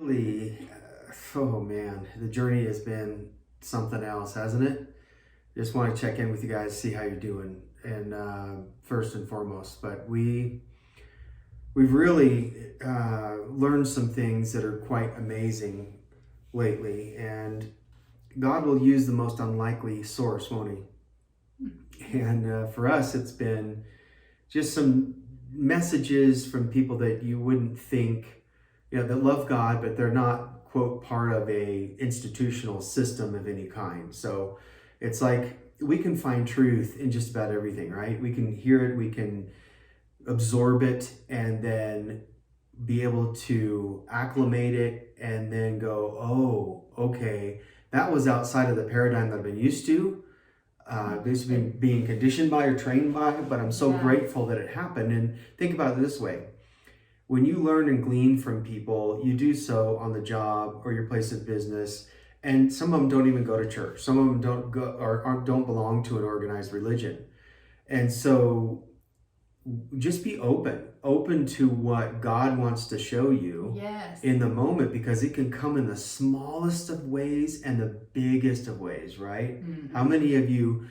lately, oh man, the journey has been something else, hasn't it? Just want to check in with you guys, see how you're doing, and first and foremost. But we've really learned some things that are quite amazing lately, and God will use the most unlikely source, won't He? And for us, it's been just some messages from people that you wouldn't think, that love God, but they're not, quote, part of a institutional system of any kind. So it's like we can find truth in just about everything, right? We can hear it, we can absorb it, and then be able to acclimate it and then go, oh, okay, that was outside of the paradigm that I've been used to. Basically being conditioned by or trained by, but I'm so grateful that it happened. And think about it this way. When you learn and glean from people, you do so on the job or your place of business. And some of them don't even go to church. Some of them don't go or don't belong to an organized religion. And so just be open to what God wants to show you in the moment, because it can come in the smallest of ways and the biggest of ways, right? Mm-hmm. How many of you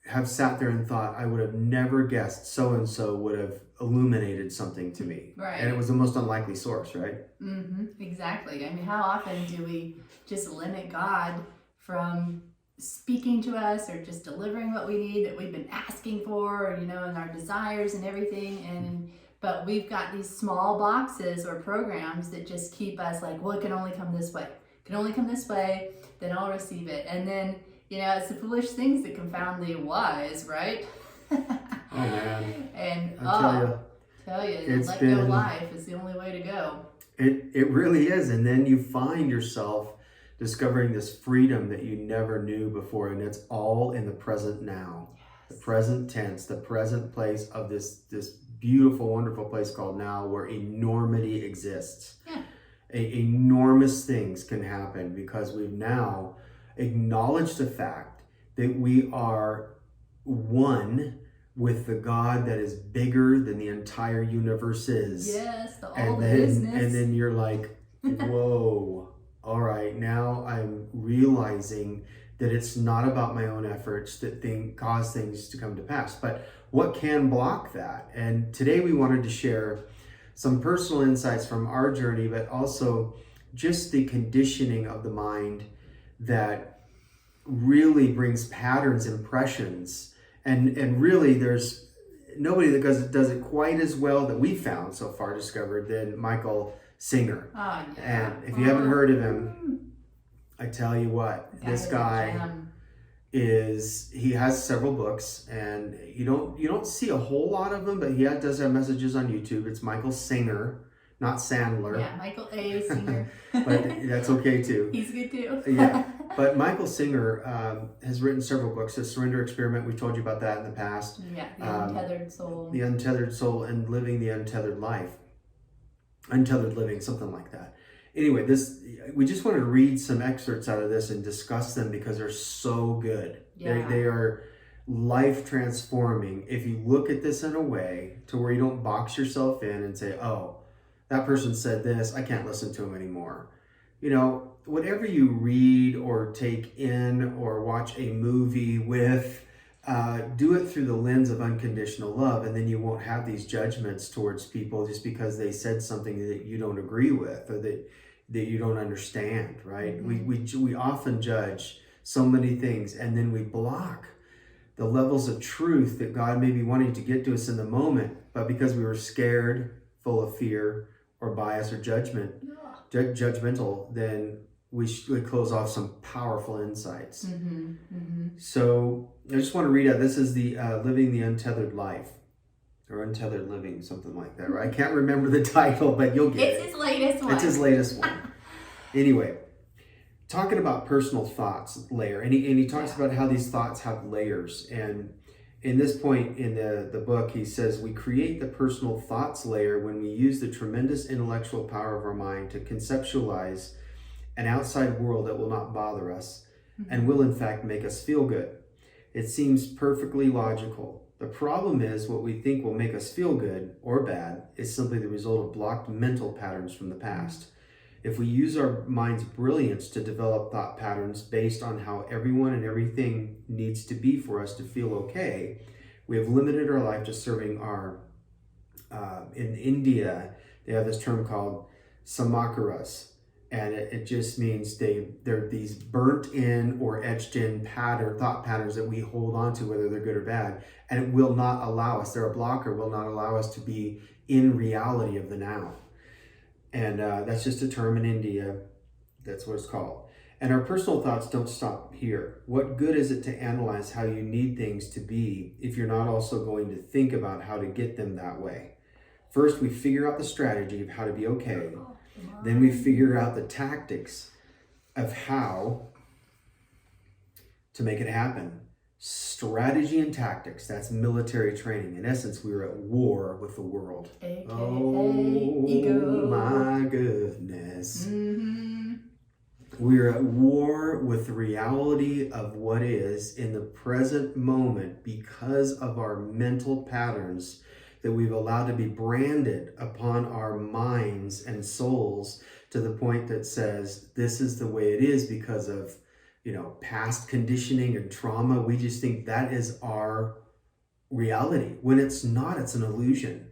have sat there and thought, I would have never guessed so-and-so would have illuminated something to me. Right. And it was the most unlikely source, right? Mm-hmm. Exactly. I mean, how often do we just limit God from speaking to us or just delivering what we need that we've been asking for, or, and our desires and everything, but we've got these small boxes or programs that just keep us like, well, it can only come this way. It can only come this way, then I'll receive it. And then, it's the foolish things that confound the wise, right? Oh man. And tell you, let go life is the only way to go. It really is. And then you find yourself discovering this freedom that you never knew before, and it's all in the present now. Yes. The present tense, the present place of this beautiful, wonderful place called now, where enormity exists. Yeah. Enormous things can happen because we've now acknowledged the fact that we are one with the God that is bigger than the entire universe is. Yes, and then you're like, whoa. All right, now I'm realizing that it's not about my own efforts that cause things to come to pass. But what can block that? And today we wanted to share some personal insights from our journey, but also just the conditioning of the mind that really brings patterns, impressions. And really there's nobody that does it quite as well that we found so far discovered than Michael Singer. Oh, yeah. And if you haven't heard of him, I tell you what, this guy he has several books, and you don't see a whole lot of them, but he does have messages on YouTube. It's Michael Singer, not Sandler. Yeah, Michael A. Singer. But that's okay too. He's good too. Yeah, but Michael Singer has written several books. The Surrender Experiment, we've told you about that in the past. Yeah, The Untethered Soul. The Untethered Soul and Living the Untethered Life. Untethered Living, something like that. Anyway, we just wanted to read some excerpts out of this and discuss them because they're so good. Yeah. They are life transforming if you look at this in a way to where you don't box yourself in and say, oh, that person said this, I can't listen to him anymore. Whatever you read or take in or watch a movie with, do it through the lens of unconditional love, and then you won't have these judgments towards people just because they said something that you don't agree with or that you don't understand, right? Mm-hmm. We often judge so many things, and then we block the levels of truth that God may be wanting to get to us in the moment, but because we were scared, full of fear or bias or judgmental, then we close off some powerful insights. Mm-hmm, mm-hmm. So I just want to read out, this is the Living the Untethered Life, or Untethered Living, something like that, right? I can't remember the title, but you'll get it. It's his latest one. It's his latest one. Anyway, talking about personal thoughts layer, and he talks about how these thoughts have layers. And in this point in the book, he says, we create the personal thoughts layer when we use the tremendous intellectual power of our mind to conceptualize an outside world that will not bother us and will in fact make us feel good. It seems perfectly logical. The problem is what we think will make us feel good or bad is simply the result of blocked mental patterns from the past. If we use our mind's brilliance to develop thought patterns based on how everyone and everything needs to be for us to feel okay, we have limited our life to serving our, in India, they have this term called samakaras. And it just means they're these burnt in or etched in thought patterns that we hold on to, whether they're good or bad. And it will not allow us, they're a blocker, will not allow us to be in reality of the now. And that's just a term in India. That's what it's called. And our personal thoughts don't stop here. What good is it to analyze how you need things to be if you're not also going to think about how to get them that way? First, we figure out the strategy of how to be okay. Then we figure out the tactics of how to make it happen. Strategy and tactics, that's military training. In essence, we were at war with the world. AKA oh ego. My goodness. Mm-hmm. We're at war with the reality of what is in the present moment because of our mental patterns that we've allowed to be branded upon our minds and souls to the point that says this is the way it is because of, past conditioning and trauma. We just think that is our reality when it's not. It's an illusion,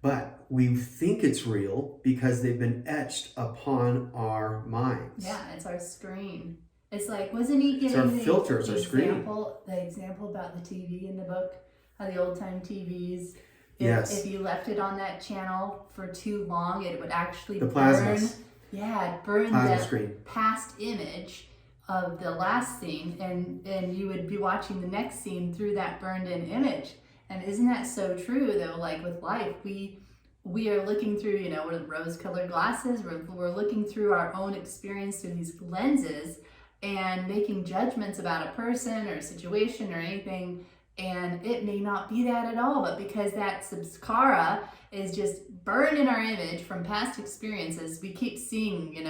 but we think it's real because they've been etched upon our minds. Yeah, it's our screen. It's like, wasn't he giving our filter, it's our screen. The example about the TV in the book, how the old time TVs, Yes. If you left it on that channel for too long, it would actually The plasmas. burn Plasma the screen. past image of the last scene, and you would be watching the next scene through that burned in image. And isn't that so true though? Like with life, we are looking through, with rose-colored glasses. We're looking through our own experience through these lenses and making judgments about a person or a situation or anything. And it may not be that at all, but because that samskara is just burned in our image from past experiences, we keep seeing,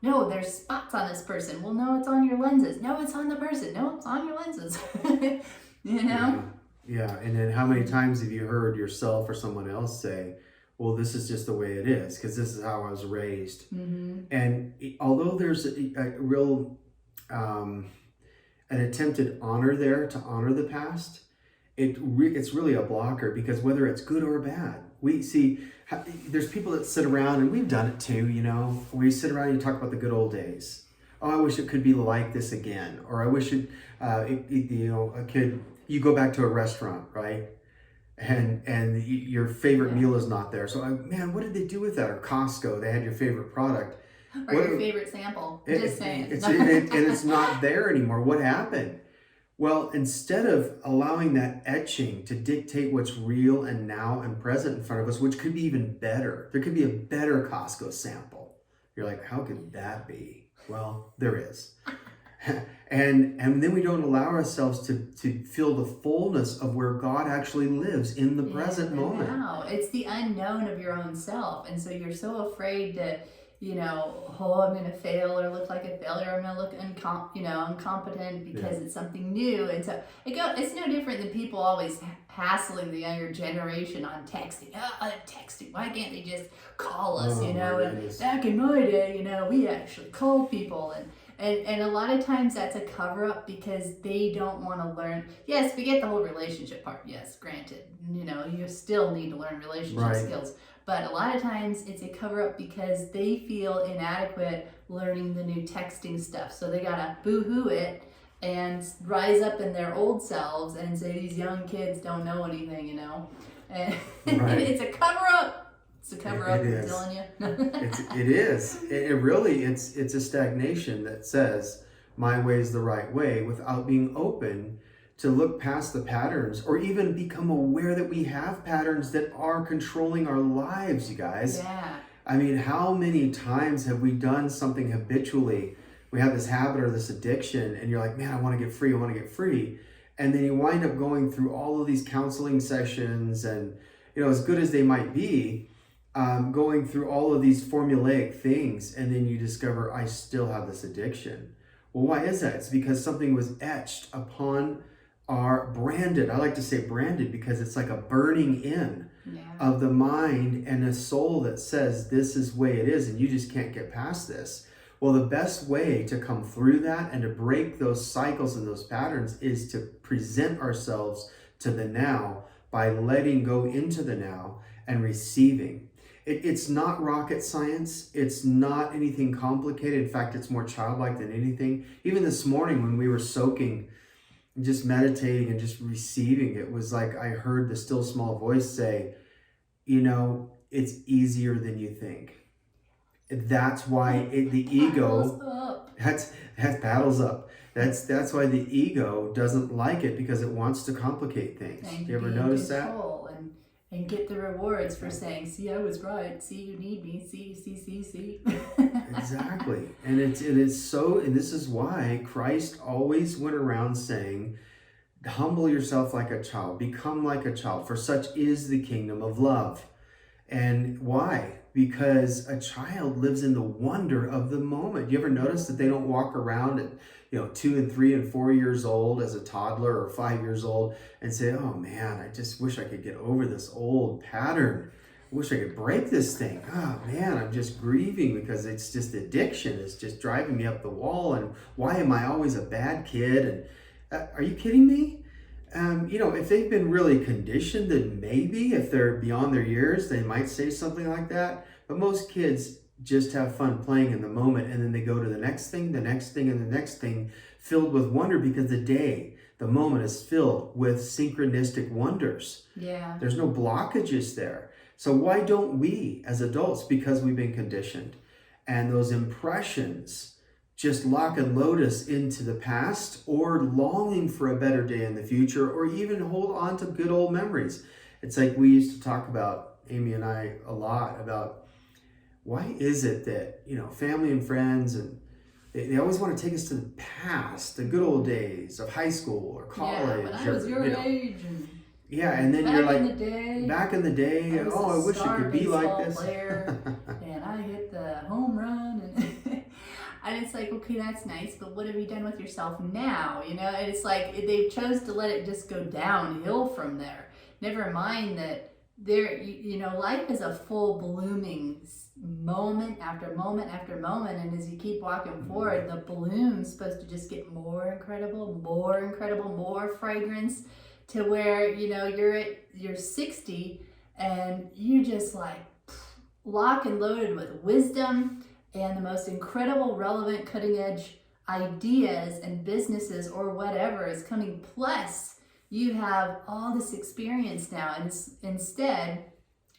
no, there's spots on this person. Well, no, it's on your lenses. No, it's on the person. No, it's on your lenses. Yeah. And then how many times have you heard yourself or someone else say, well, this is just the way it is because this is how I was raised. Mm-hmm. And although there's a real, an attempted honor there to honor the past, it's really a blocker because whether it's good or bad, we see there's people that sit around, and we've done it too, we sit around and you talk about the good old days. Oh, I wish it could be like this again. Or I wish you go back to a restaurant, right? And your favorite meal is not there. So, man, what did they do with that? Or Costco, they had your favorite product. Or your favorite sample. Just saying. And it's not there anymore. What happened? Well, instead of allowing that etching to dictate what's real and now and present in front of us, which could be even better, there could be a better Costco sample. You're like, how could that be? Well, there is. And then we don't allow ourselves to feel the fullness of where God actually lives in the present moment. Wow, it's the unknown of your own self. And so you're so afraid to, I'm going to fail or look like a failure. I'm going to look incompetent because it's something new. And so it's no different than people always hassling the younger generation on texting. Texting. Why can't they just call us? And back in my day, we actually called people. And a lot of times that's a cover up because they don't want to learn. Yes, we get the whole relationship part. Yes, granted. You still need to learn relationship skills. But a lot of times it's a cover up because they feel inadequate learning the new texting stuff. So they gotta boo-hoo it and rise up in their old selves and say these young kids don't know anything, And it's a cover up. It's a cover up, I'm telling you. It is. It really, it's a stagnation that says my way is the right way without being open to look past the patterns or even become aware that we have patterns that are controlling our lives, you guys. Yeah. I mean, how many times have we done something habitually? We have this habit or this addiction and you're like, man, I want to get free. I want to get free. And then you wind up going through all of these counseling sessions and, as good as they might be, going through all of these formulaic things. And then you discover I still have this addiction. Well, why is that? It's because something was etched upon our branded. I like to say branded because it's like a burning in Yeah. of the mind and a soul that says this is the way it is and you just can't get past this. Well, the best way to come through that and to break those cycles and those patterns is to present ourselves to the now by letting go into the now and receiving. It's not rocket science. It's not anything complicated. In fact, it's more childlike than anything. Even this morning when we were soaking, just meditating and just receiving, it was like I heard the still small voice say, it's easier than you think. That's why the ego, that's paddles up. That's why the ego doesn't like it, because it wants to complicate things. And You ever be notice in that? control and get the rewards for saying, see, I was right. See, you need me. See. Exactly. And it's so, and this is why Christ always went around saying, humble yourself like a child, become like a child, for such is the kingdom of love. And why? Because a child lives in the wonder of the moment. You ever notice that they don't walk around at 2 and 3 and 4 years old as a toddler or 5 years old and say, oh man, I just wish I could get over this old pattern. I wish I could break this thing. Oh man, I'm just grieving because it's just addiction. It's just driving me up the wall. And why am I always a bad kid? And are you kidding me? If they've been really conditioned, then maybe if they're beyond their years, they might say something like that. But most kids just have fun playing in the moment, and then they go to the next thing, the next thing, and the next thing, filled with wonder, because the moment is filled with synchronistic wonders. Yeah. There's no blockages there. So why don't we as adults? Because we've been conditioned. And those impressions just lock and load us into the past, or longing for a better day in the future, or even hold on to good old memories. It's like we used to talk about, Amy and I, a lot about why is it that, family and friends, and they always want to take us to the past, the good old days of high school or college. Yeah, when I was your age. And then you're like, back in the day, I wish it could be like this. Player, and I hit the home run, and it's like, okay, that's nice, but what have you done with yourself now? And it's like they chose to let it just go downhill from there. Never mind that life is a full blooming moment after moment after moment, and as you keep walking forward, the bloom's supposed to just get more incredible, more fragrance, to where you're 60 and you just like lock and loaded with wisdom and the most incredible, relevant, cutting edge ideas and businesses or whatever is coming. Plus you have all this experience now, and instead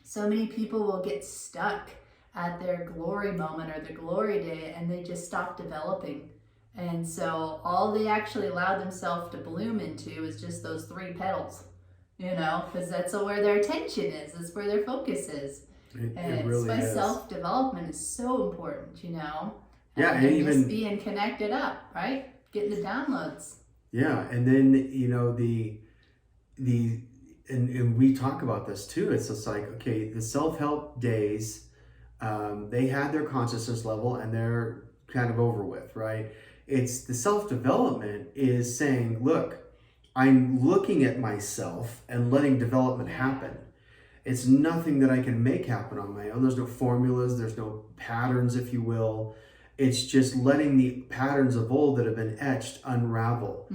so many people will get stuck at their glory moment or their glory day, and they just stop developing. And so all they actually allow themselves to bloom into is just those 3 petals, because that's where their attention is. That's where their focus is. It really why is. Self-development is so important, Yeah, and even just being connected up, right? Getting the downloads. Yeah, and then and we talk about this too. It's just like, okay, the self-help days, they had their consciousness level and they're kind of over with, right? It's the self-development is saying, look, I'm looking at myself and letting development happen. It's nothing that I can make happen on my own. There's no formulas, there's no patterns, if you will. It's just letting the patterns of old that have been etched unravel,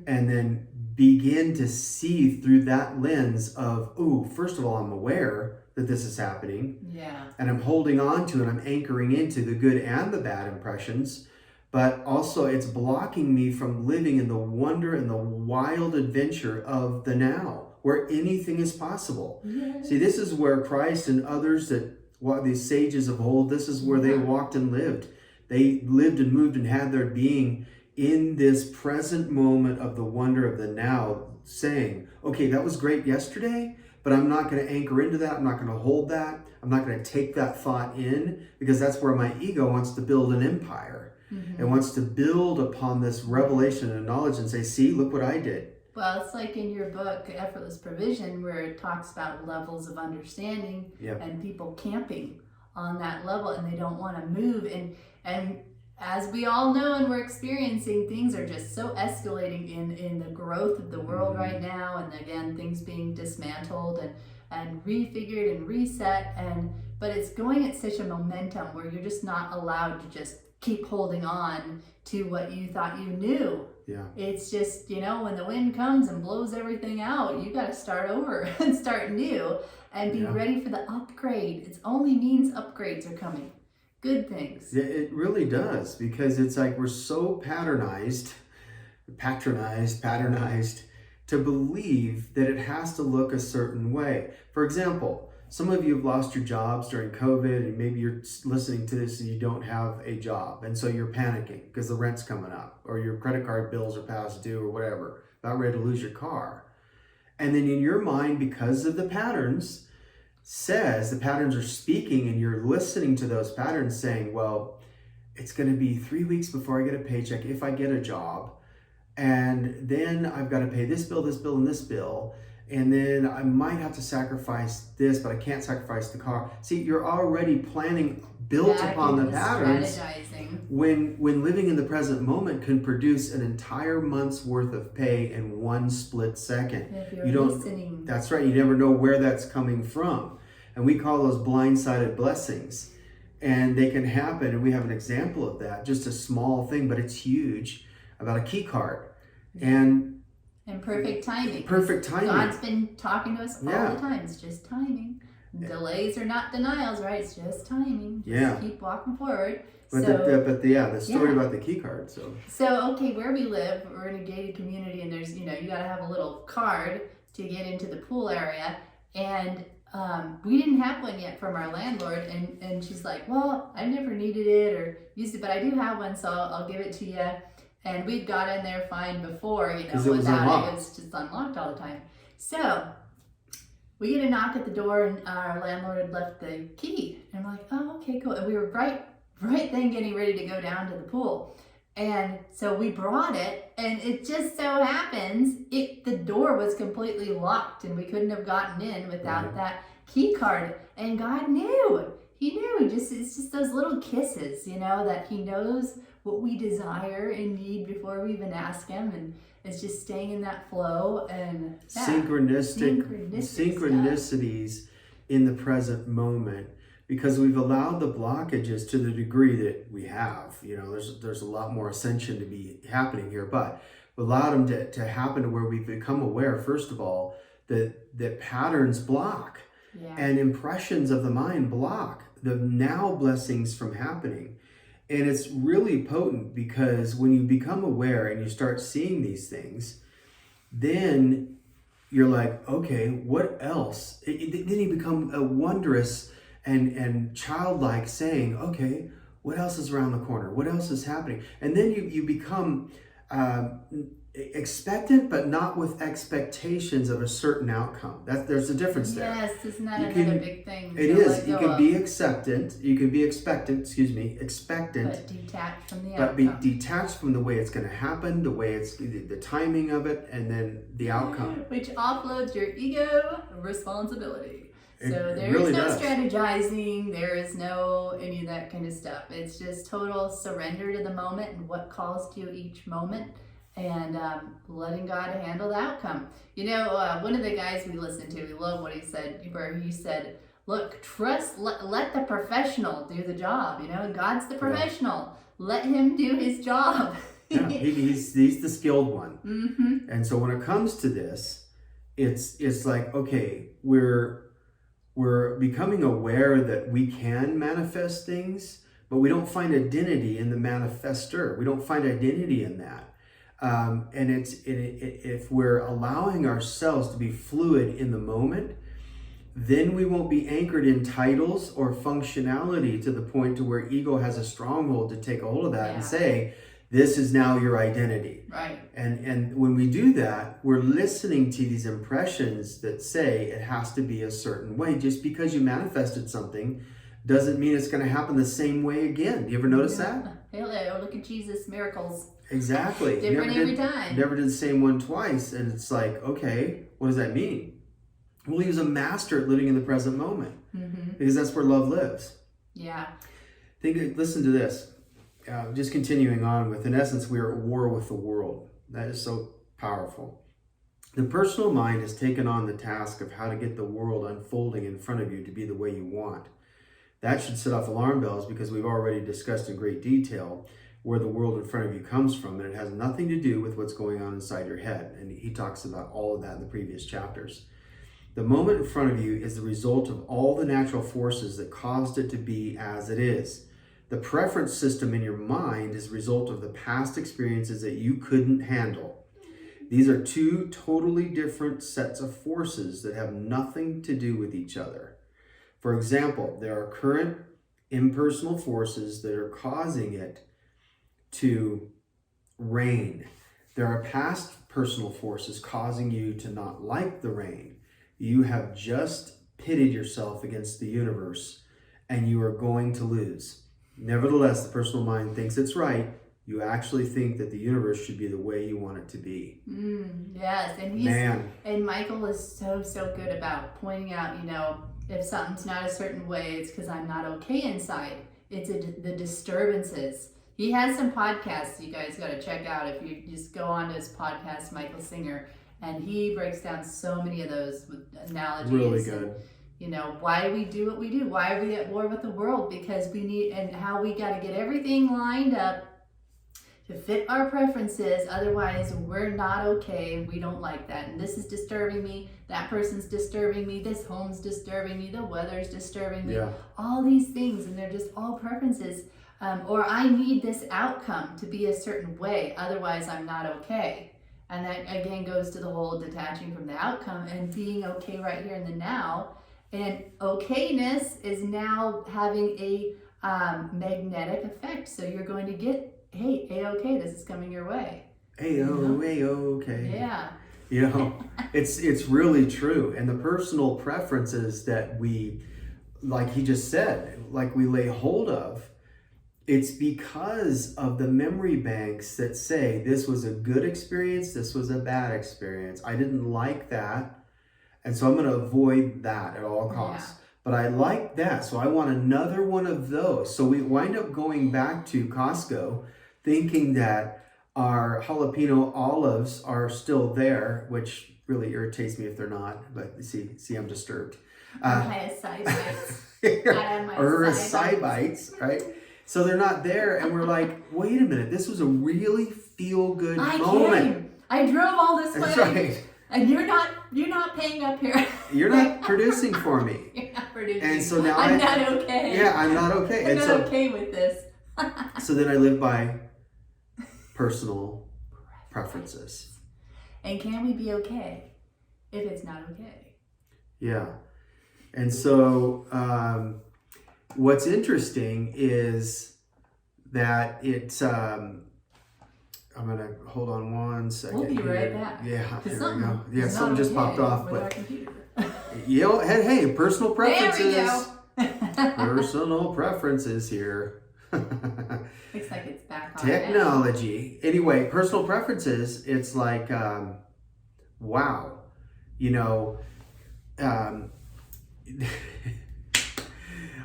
and then begin to see through that lens of, first of all, I'm aware that this is happening. Yeah. And I'm holding on to it. I'm anchoring into the good and the bad impressions. But also it's blocking me from living in the wonder and the wild adventure of the now, where anything is possible. Yes. See, this is where Christ and others these sages of old, this is where they walked and lived. They lived and moved and had their being in this present moment of the wonder of the now, saying, okay, that was great yesterday, but I'm not going to anchor into that. I'm not going to hold that. I'm not going to take that thought in, because that's where my ego wants to build an empire. It wants to build upon this revelation and knowledge and say, see, look what I did. Well, it's like in your book, Effortless Provision, where it talks about levels of understanding and people camping on that level, and they don't want to move. And as we all know and we're experiencing, things are just so escalating in the growth of the world right now. And again, things being dismantled. and refigured and reset, but it's going at such a momentum where you're just not allowed to just keep holding on to what you thought you knew. Yeah. It's just, when the wind comes and blows everything out, you got to start over and start new and be ready for the upgrade. It only means upgrades are coming. Good things. Yeah, it really does, because it's like we're so patronized to believe that it has to look a certain way. For example, some of you have lost your jobs during COVID, and maybe you're listening to this and you don't have a job, and so you're panicking because the rent's coming up, or your credit card bills are past due, or whatever, about ready to lose your car. And then in your mind, because of the patterns are speaking, and you're listening to those patterns saying, well, it's going to be 3 weeks before I get a paycheck if I get a job. And then I've got to pay this bill, and this bill. And then I might have to sacrifice this, but I can't sacrifice the car. See, you're already planning, built upon the patterns. When living in the present moment can produce an entire month's worth of pay in one split second. If you're listening. That's right. You never know where that's coming from. And we call those blindsided blessings. And they can happen. And we have an example of that. Just a small thing, but it's huge, about a key card. And perfect timing. Perfect timing. God's been talking to us all the time. It's just timing. Delays are not denials, right? It's just timing. Just keep walking forward. But the story about the key card. So okay, where we live, we're in a gated community, and there's you got to have a little card to get into the pool area, and we didn't have one yet from our landlord, and she's like, well, I never needed it or used it, but I do have one, so I'll give it to you. And we'd got in there fine before, without it. It was just unlocked all the time. So we get a knock at the door, and our landlord had left the key. And I'm like, oh, okay, cool. And we were right then getting ready to go down to the pool. And so we brought it, and it just so happens the door was completely locked, and we couldn't have gotten in without that key card. And God knew. He knew. It's just those little kisses, that He knows what we desire and need before we even ask Him, and it's just staying in that flow and synchronicities in the present moment, because we've allowed the blockages to the degree that we have. There's a lot more ascension to be happening here, but we allowed them to happen to where we've become aware, first of all, that patterns block and impressions of the mind block the now blessings from happening. And it's really potent, because when you become aware and you start seeing these things, then you're like, okay, what else? Then you become a wondrous and childlike, saying, okay, what else is around the corner? What else is happening? And then you become expectant, but not with expectations of a certain outcome. There's a difference there. Yes, isn't that another big thing? It is. You can be expectant. You can be expectant. But detached from the outcome. But be outcome. Detached from the way it's going to happen, the way it's the timing of it, and then the outcome. Which offloads your ego responsibility. So there really is no does. Strategizing. There is no any of that kind of stuff. It's just total surrender to the moment and what calls to you each moment. And letting God handle the outcome. One of the guys we listened to, we love what he said, where he said, look, trust, let the professional do the job. God's the professional. Let Him do His job. He's the skilled one. Mm-hmm. And so when it comes to this, it's like, okay, we're becoming aware that we can manifest things, but we don't find identity in the manifester. We don't find identity in that. And if we're allowing ourselves to be fluid in the moment, then we won't be anchored in titles or functionality to the point to where ego has a stronghold to take a hold of that and say, this is now your identity. Right. And when we do that, we're listening to these impressions that say it has to be a certain way. Just because you manifested something doesn't mean it's going to happen the same way again. Do you ever notice that? Hello, look at Jesus' miracles. Exactly. Different every time. Never did the same one twice. And it's like, okay, what does that mean? Well, he was a master at living in the present moment, because that's where love lives. Yeah. Listen to this. Just continuing on with, in essence, we are at war with the world. That is so powerful. The personal mind has taken on the task of how to get the world unfolding in front of you to be the way you want. That should set off alarm bells because we've already discussed in great detail where the world in front of you comes from, and it has nothing to do with what's going on inside your head. And he talks about all of that in the previous chapters. The moment in front of you is the result of all the natural forces that caused it to be as it is. The preference system in your mind is a result of the past experiences that you couldn't handle. These are two totally different sets of forces that have nothing to do with each other. For example, there are current impersonal forces that are causing it to rain. There are past personal forces causing you to not like the rain. You have just pitted yourself against the universe and you are going to lose. Nevertheless, the personal mind thinks it's right. You actually think that the universe should be the way you want it to be. Yes, and Michael is so good about pointing out, if something's not a certain way, it's because I'm not okay inside. It's the disturbances. He has some podcasts you guys got to check out. If you just go on to his podcast, Michael Singer, and he breaks down so many of those with analogies. Really good. And, why we do what we do. Why are we at war with the world? Because we need, and how we got to get everything lined up to fit our preferences. Otherwise, we're not okay. We don't like that. And this is disturbing me. That person's disturbing me. This home's disturbing me. The weather's disturbing me. Yeah. All these things, and they're just all preferences. Or I need this outcome to be a certain way. Otherwise, I'm not okay. And that again goes to the whole detaching from the outcome and being okay right here in the now. And okayness is now having a magnetic effect. So you're going to get, hey, A-okay, this is coming your way. A-okay. Yeah. It's really true. And the personal preferences that we, like he just said, like we lay hold of, it's because of the memory banks that say this was a good experience, this was a bad experience. I didn't like that, and so I'm going to avoid that at all costs. Yeah. But I like that, so I want another one of those. So we wind up going back to Costco thinking that our jalapeno olives are still there, which really irritates me if they're not. But see, I'm disturbed. My acai bites. Or acai bites, right? So they're not there, and we're like, wait a minute, this was a really feel-good moment. I drove all this way. That's right. And you're not paying up here. You're not producing for me. You're not producing. And so now I'm not okay. Yeah, I'm not okay. I'm not okay with this. So then I live by personal preferences. And can we be okay if it's not okay? Yeah. And so what's interesting is that it's, I'm going to hold on one second. We'll be right back. Yeah, there we go. Yeah, something just popped off. But our computer. Hey, personal preferences. There we go. Personal preferences here. Looks like it's back on. Technology. Anyway, personal preferences, it's like, wow.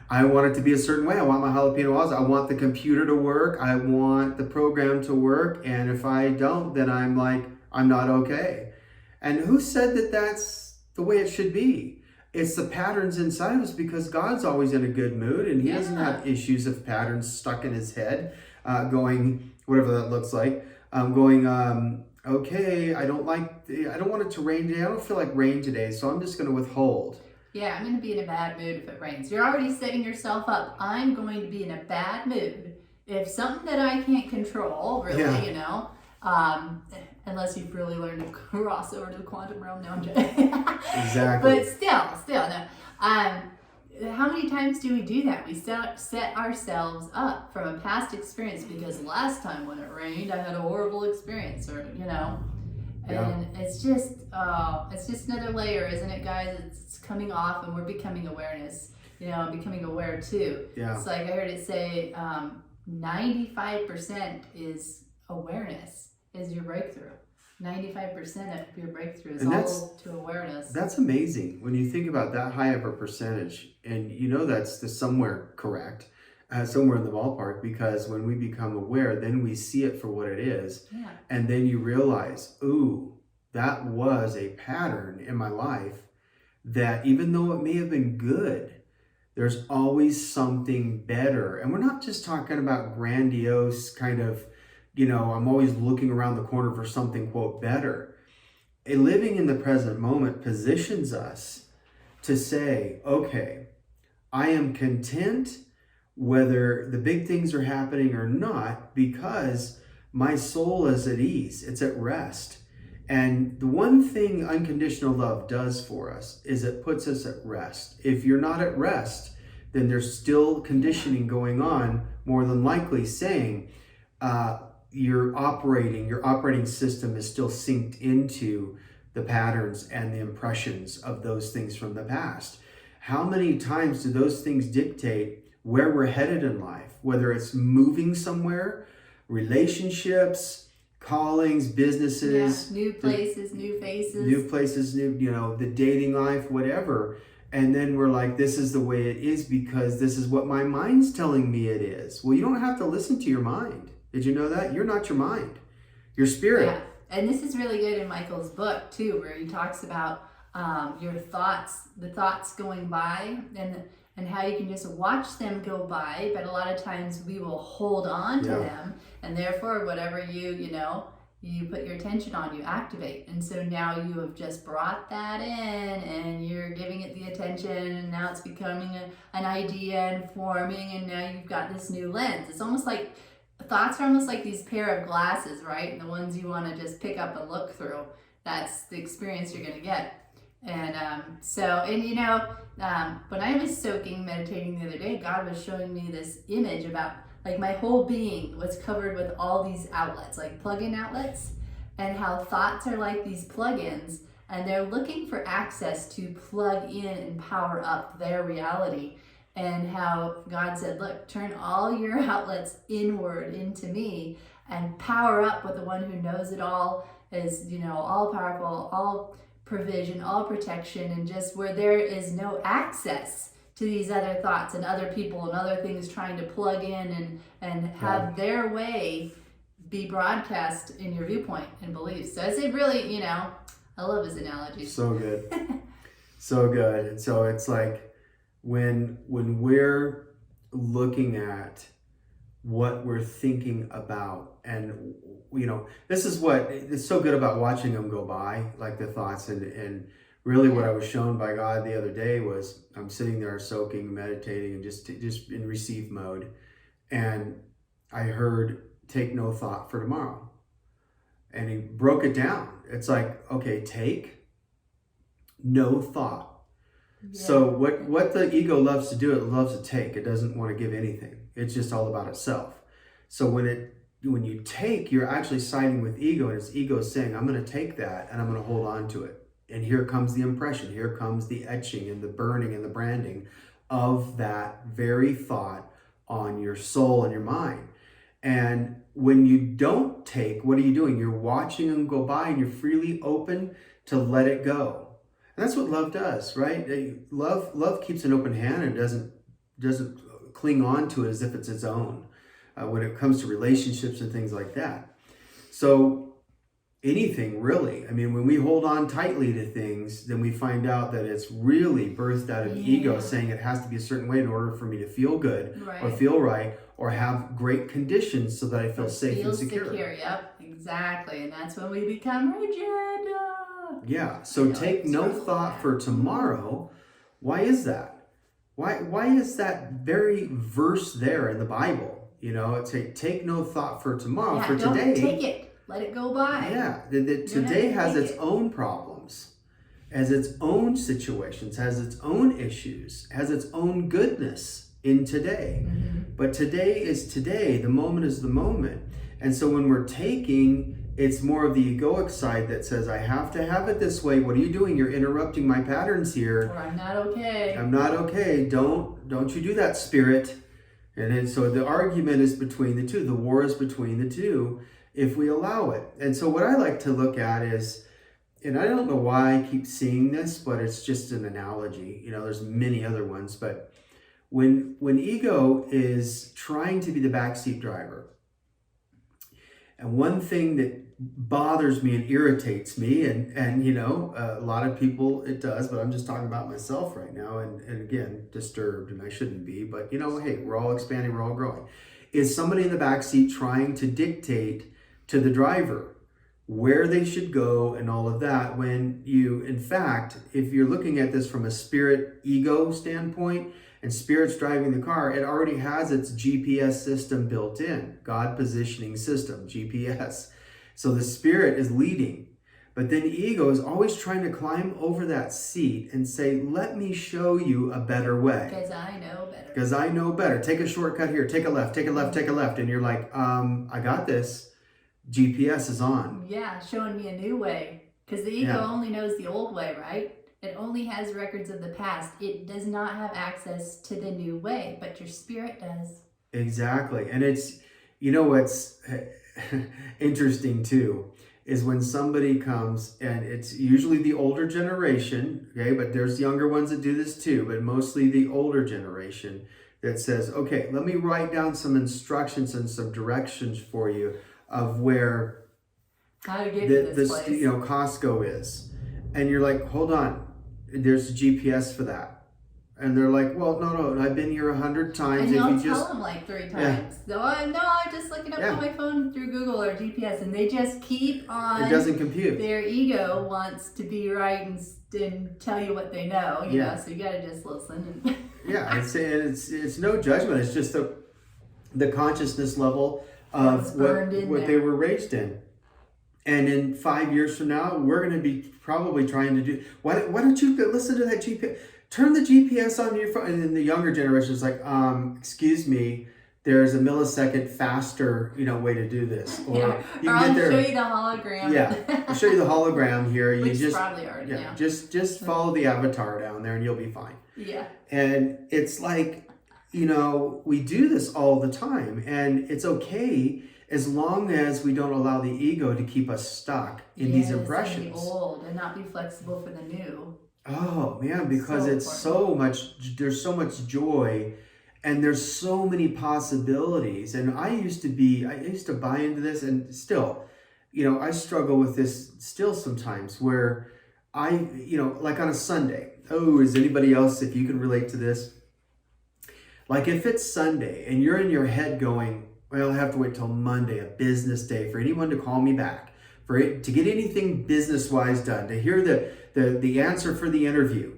I want it to be a certain way. I want my jalapeno olives. I want the computer to work. I want the program to work. And if I don't, then I'm like, I'm not okay. And who said that that's the way it should be? It's the patterns inside of us because God's always in a good mood and he doesn't have issues of patterns stuck in his head, going, whatever that looks like, okay, I don't want it to rain today. I don't feel like rain today, so I'm just going to withhold. Yeah, I'm going to be in a bad mood if it rains. You're already setting yourself up. I'm going to be in a bad mood if something that I can't control, really, unless you've really learned to cross over to the quantum realm. No, I'm joking. Exactly. But still, no. How many times do we do that? We set ourselves up from a past experience because last time when it rained, I had a horrible experience, or And it's just another layer, isn't it, guys? It's coming off, and we're becoming awareness. I'm becoming aware too. Yeah. It's like I heard it say, 95% is awareness, is your breakthrough. 95% of your breakthrough is all to awareness. That's amazing when you think about that high of a percentage, and that's somewhere correct. Somewhere in the ballpark, because when we become aware, then we see it for what it is. Yeah. And then you realize, ooh, that was a pattern in my life that even though it may have been good, there's always something better. And we're not just talking about grandiose kind of, I'm always looking around the corner for something, quote, better. A living in the present moment positions us to say, okay, I am content whether the big things are happening or not, because my soul is at ease, it's at rest. And the one thing unconditional love does for us is it puts us at rest. If you're not at rest, then there's still conditioning going on, more than likely saying your operating system is still synced into the patterns and the impressions of those things from the past. How many times do those things dictate where we're headed in life, whether it's moving somewhere, relationships, callings, businesses, new places, new faces, the dating life, whatever. And then we're like, this is the way it is because this is what my mind's telling me it is. Well, you don't have to listen to your mind. Did you know that? You're not your mind. Your spirit. Yeah. And this is really good in Michael's book too, where he talks about your thoughts, the thoughts going by, and how you can just watch them go by, but a lot of times we will hold on to them, and therefore whatever you put your attention on, you activate. And so now you have just brought that in and you're giving it the attention, and now it's becoming an idea and forming, and now you've got this new lens. It's almost like thoughts are almost like these pair of glasses, right? The ones you want to just pick up and look through. That's the experience you're going to get. And when I was meditating the other day, God was showing me this image about like my whole being was covered with all these outlets, like plug-in outlets, and how thoughts are like these plug-ins, and they're looking for access to plug in and power up their reality. And how God said, look, turn all your outlets inward into me and power up with the one who knows it all, is, all powerful, all provision, all protection, and just where there is no access to these other thoughts and other people and other things trying to plug in and have their way be broadcast in your viewpoint and beliefs. So it's really, I love his analogy. So good. So good. And so it's like when we're looking at what we're thinking about, and this is what it's so good about watching them go by, like the thoughts, and really what I was shown by God the other day was I'm sitting there soaking, meditating, and just in receive mode, and I heard, take no thought for tomorrow. And he broke it down. It's like, okay, take no thought. Yeah. So what the ego loves to do, it loves to take. It doesn't want to give anything. It's just all about itself. So when you take, you're actually siding with ego, and it's ego saying, I'm going to take that and I'm going to hold on to it. And here comes the impression. Here comes the etching and the burning and the branding of that very thought on your soul and your mind. And when you don't take, what are you doing? You're watching them go by, and you're freely open to let it go. And that's what love does, right? Love keeps an open hand and doesn't cling on to it as if it's its own when it comes to relationships and things like that. So anything really, when we hold on tightly to things, then we find out that it's really birthed out of ego saying it has to be a certain way in order for me to feel good or feel right or have great conditions so that I feel safe and secure. Yep, exactly. And that's when we become rigid. Yeah, so take no thought for tomorrow. Why is that? Why is that very verse there in the Bible? It's a take no thought for tomorrow. For today, don't take it. Let it go by. Yeah, today has its own problems, has its own situations, has its own issues, has its own goodness in today. Mm-hmm. But today is today. The moment is the moment. And so when we're taking, it's more of the egoic side that says, I have to have it this way. What are you doing? You're interrupting my patterns here. Or I'm not okay. I'm not okay. Don't you do that, spirit. And then, so the argument is between the two. The war is between the two if we allow it. And so what I like to look at is, and I don't know why I keep seeing this, but it's just an analogy. There's many other ones. But when ego is trying to be the backseat driver, And one thing that bothers me and irritates me, and you know, a lot of people it does, but I'm just talking about myself right now, and again, disturbed, and I shouldn't be, but you know, hey, we're all expanding, we're all growing. Is somebody in the back seat trying to dictate to the driver where they should go and all of that, when you, in fact, if you're looking at this from a spirit ego standpoint, and spirit's driving the car, it already has its GPS system built in, God positioning system, GPS. So the spirit is leading. But then ego is always trying to climb over that seat and say, let me show you a better way. Because I know better. Because I know better. Take a shortcut here, take a left, take a left, take a left. And you're like, I got this. GPS is on. Yeah, showing me a new way. Because the ego Yeah. only knows the old way, right? It only has records of the past. It does not have access to the new way, but your spirit does. Exactly. And it's, you know what's interesting too, is when somebody comes, and it's usually the older generation, okay, but there's younger ones that do this too, but mostly the older generation that says, okay, let me write down some instructions and some directions for you of where How to get to this place. you know, Costco is. And you're like, hold on, there's a GPS for that. And they're like, well, no, I've been here 100 times. And if you'll you tell them like 3 times. No, I'm just looking up on my phone through Google or GPS, and they just keep on. It doesn't compute. Their ego wants to be right and tell you what they know, you know. So you gotta just listen. And yeah, it's no judgment. It's just the consciousness level of what they were raised in. And in 5 years from now, we're going to be probably trying to do. Why don't you listen to that GPS? Turn the GPS on your phone. And then the younger generation is like, excuse me, there's a millisecond faster, you know, way to do this. Or you or can I'll get there. show you the hologram. Yeah, I'll show you the hologram here. Which you just probably already now. just follow the avatar down there, and you'll be fine. Yeah. And it's like, you know, we do this all the time, and it's okay as long as we don't allow the ego to keep us stuck in these impressions. And the old and not be flexible for the new. Oh man, because it's so much, there's so much joy and there's so many possibilities. And I used to buy into this, and still, you know, I struggle with this still sometimes, where you know, like on a Sunday, is anybody else, if you can relate to this? Like if it's Sunday and you're in your head going, well, I have to wait till Monday, a business day, for anyone to call me back, to get anything business-wise done, to hear the answer for the interview.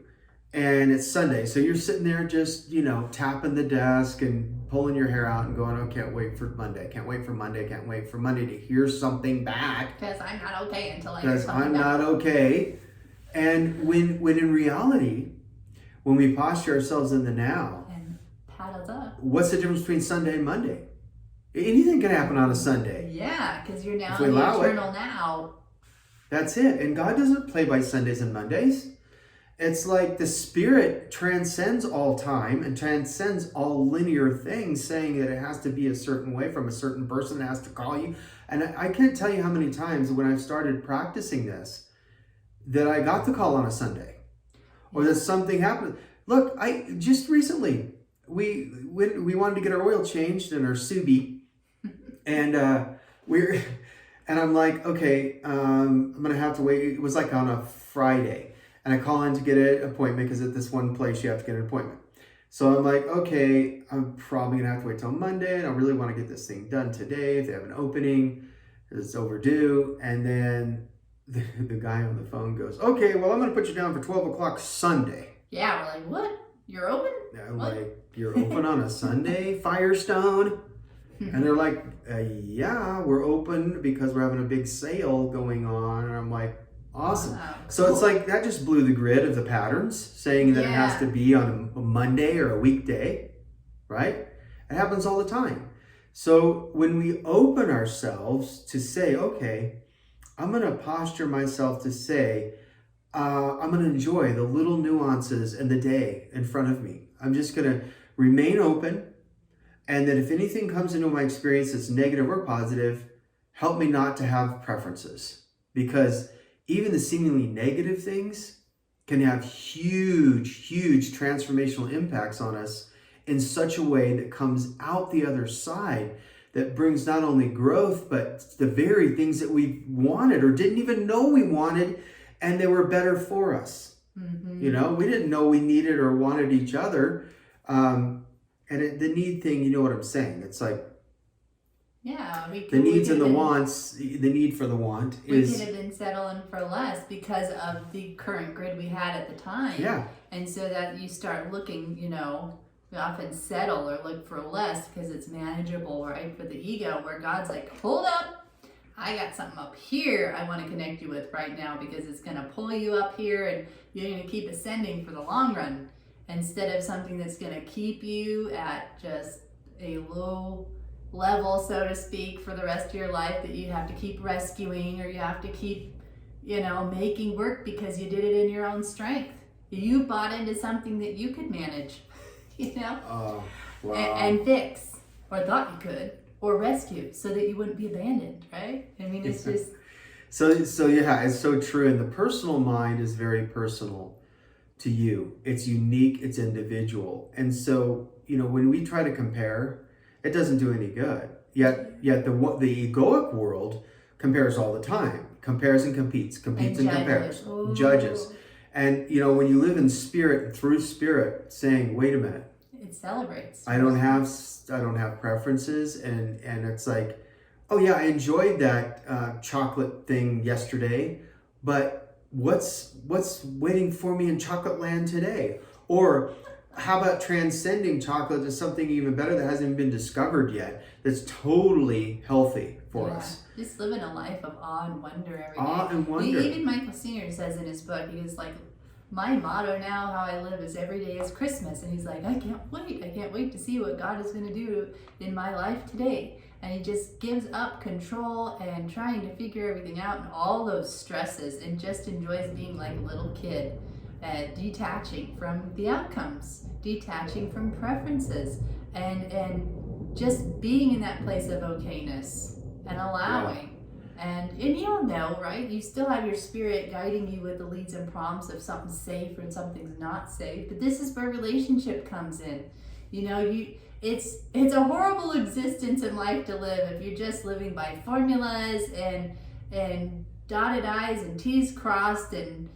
And it's Sunday, so you're sitting there just, you know, tapping the desk and pulling your hair out and going, oh, can't wait for Monday, can't wait for Monday, can't wait for Monday to hear something back. Because I'm not okay until I hear something back. Because I'm not okay. And when in reality, when we posture ourselves in the now, and paddles up. What's the difference between Sunday and Monday? Anything can happen on a Sunday. Yeah, because you're now in the eternal now. That's it. And God doesn't play by Sundays and Mondays. It's like the Spirit transcends all time and transcends all linear things, saying that it has to be a certain way from a certain person that has to call you. And I can't tell you how many times when I've started practicing this that I got the call on a Sunday, or that something happened. Look, I just recently we wanted to get our oil changed in our Subi. And and I'm like, okay, I'm gonna have to wait. It was like on a Friday, and I call in to get an appointment because at this one place you have to get an appointment. So I'm like, okay, I'm probably gonna have to wait till Monday, and I really want to get this thing done today. If they have an opening, it's overdue. And then the guy on the phone goes, okay, well, I'm gonna put you down for 12 o'clock Sunday. Yeah, we're like, what? You're open? I'm like, you're open on a Sunday, Firestone? And they're like, yeah, we're open because we're having a big sale going on. And I'm like, awesome. Wow, so It's like, that just blew the grid of the patterns, saying that it has to be on a Monday or a weekday, right? It happens all the time. So when we open ourselves to say, okay, I'm going to posture myself to say, I'm going to enjoy the little nuances in the day in front of me. I'm just going to remain open. And that if anything comes into my experience that's negative or positive, help me not to have preferences. Because even the seemingly negative things can have huge, huge transformational impacts on us in such a way that comes out the other side that brings not only growth, but the very things that we wanted or didn't even know we wanted, and they were better for us. You know, we didn't know we needed or wanted each other. The need thing, you know what I'm saying? It's like, yeah, the needs and the wants, the need for the want is... We could have been settling for less because of the current grid we had at the time. Yeah. And so that you start looking, you know, we often settle or look for less because it's manageable, right? For the ego, where God's like, hold up, I got something up here I want to connect you with right now, because it's going to pull you up here and you're going to keep ascending for the long run, instead of something that's going to keep you at just a low level, so to speak, for the rest of your life, that you have to keep rescuing, or you have to keep, you know, making work because you did it in your own strength. You bought into something that you could manage, you know, wow. and fix, or thought you could, or rescue, so that you wouldn't be abandoned, right? I mean, it's just... So yeah, it's so true. And the personal mind is very personal to you. It's unique, it's individual. And so, you know, when we try to compare, it doesn't do any good. Yet the egoic world compares all the time. Compares and competes and compares. Ooh. Judges. And, you know, when you live in spirit, through spirit, saying, wait a minute. It celebrates. I don't have preferences. And it's like, oh yeah, I enjoyed that chocolate thing yesterday, but what's waiting for me in chocolate land today? Or how about transcending chocolate to something even better that hasn't even been discovered yet, that's totally healthy for us? Just living a life of awe and wonder every day. Awe and wonder. Even Michael Singer says in his book, he was like, my motto now, how I live, is every day is Christmas. And he's like, I can't wait to see what God is going to do in my life today. And he just gives up control and trying to figure everything out and all those stresses, and just enjoys being like a little kid. Detaching from the outcomes, detaching from preferences, and just being in that place of okayness and allowing. And you'll know, right? You still have your spirit guiding you with the leads and prompts of something's safe and something's not safe. But this is where relationship comes in. You know, it's a horrible existence in life to live if you're just living by formulas and dotted I's and T's crossed and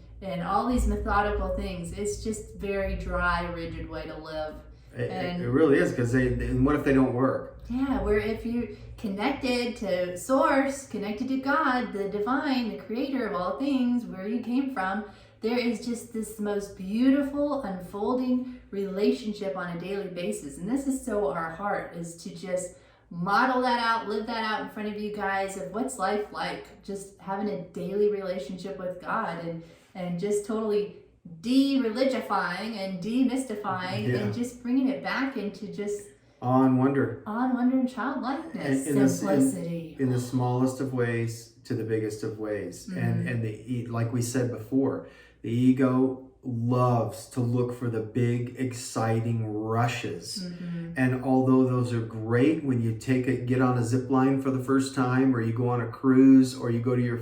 all these methodical things. It's just very dry, rigid way to live. It really is, because what if they don't work? Yeah, where if you're connected to source, connected to God, the divine, the creator of all things, where you came from, there is just this most beautiful unfolding relationship on a daily basis. And this is so our heart is to just model that out, live that out in front of you guys of what's life like, just having a daily relationship with God, and just totally de-religifying and demystifying, and just bringing it back into just awe and wonder and childlikeness, simplicity. In the smallest of ways to the biggest of ways. And like we said before, the ego loves to look for the big, exciting rushes. And although those are great when you get on a zip line for the first time, or you go on a cruise, or you go to your